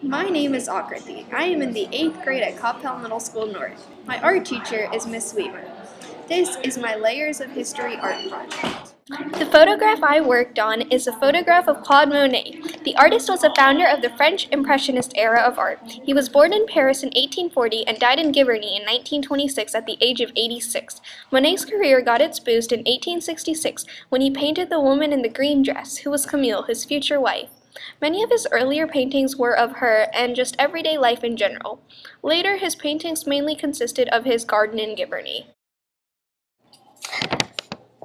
My name is Aakriti. I am in the 8th grade at Coppell Middle School North. My art teacher is Miss Weaver. This is my Layers of History art project. The photograph I worked on is a photograph of Claude Monet. The artist was a founder of the French Impressionist era of art. He was born in Paris in 1840 and died in Giverny in 1926 at the age of 86. Monet's career got its boost in 1866 when he painted the woman in the green dress, who was Camille, his future wife. Many of his earlier paintings were of her and just everyday life in general. Later, his paintings mainly consisted of his garden in Giverny.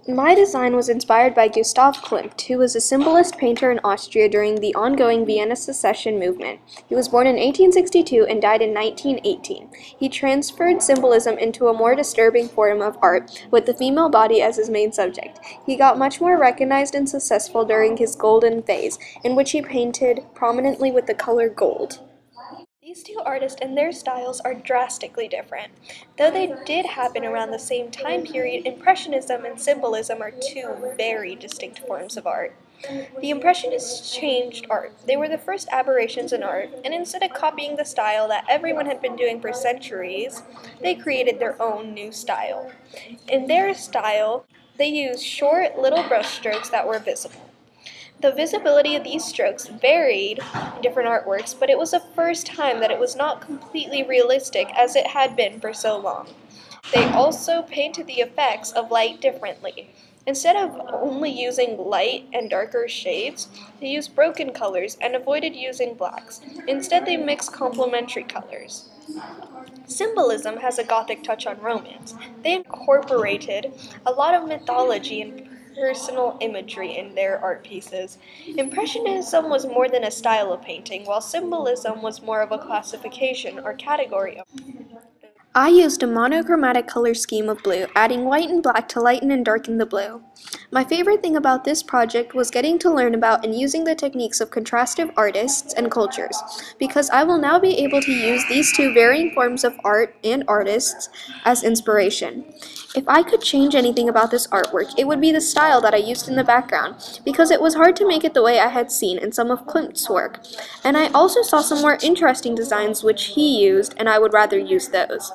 My design was inspired by Gustav Klimt, who was a symbolist painter in Austria during the ongoing Vienna Secession movement. He was born in 1862 and died in 1918. He transferred symbolism into a more disturbing form of art, with the female body as his main subject. He got much more recognized and successful during his golden phase, in which he painted prominently with the color gold. These two artists and their styles are drastically different. Though they did happen around the same time period, Impressionism and Symbolism are two very distinct forms of art. The Impressionists changed art. They were the first aberrations in art, and instead of copying the style that everyone had been doing for centuries, they created their own new style. In their style, they used short, little brushstrokes that were visible. The visibility of these strokes varied in different artworks, but it was the first time that it was not completely realistic as it had been for so long. They also painted the effects of light differently. Instead of only using light and darker shades, they used broken colors and avoided using blacks. Instead, they mixed complementary colors. Symbolism has a Gothic touch on romance. They incorporated a lot of mythology and personal imagery in their art pieces. Impressionism was more than a style of painting, while Symbolism was more of a classification or category of I used a monochromatic color scheme of blue, adding white and black to lighten and darken the blue. My favorite thing about this project was getting to learn about and using the techniques of contrastive artists and cultures, because I will now be able to use these two varying forms of art and artists as inspiration. If I could change anything about this artwork, it would be the style that I used in the background, because it was hard to make it the way I had seen in some of Klimt's work. And I also saw some more interesting designs which he used, and I would rather use those.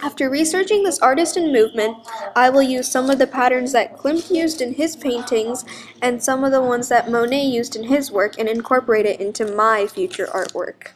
After researching this artist and movement, I will use some of the patterns that Klimt used in his paintings and some of the ones that Monet used in his work and incorporate it into my future artwork.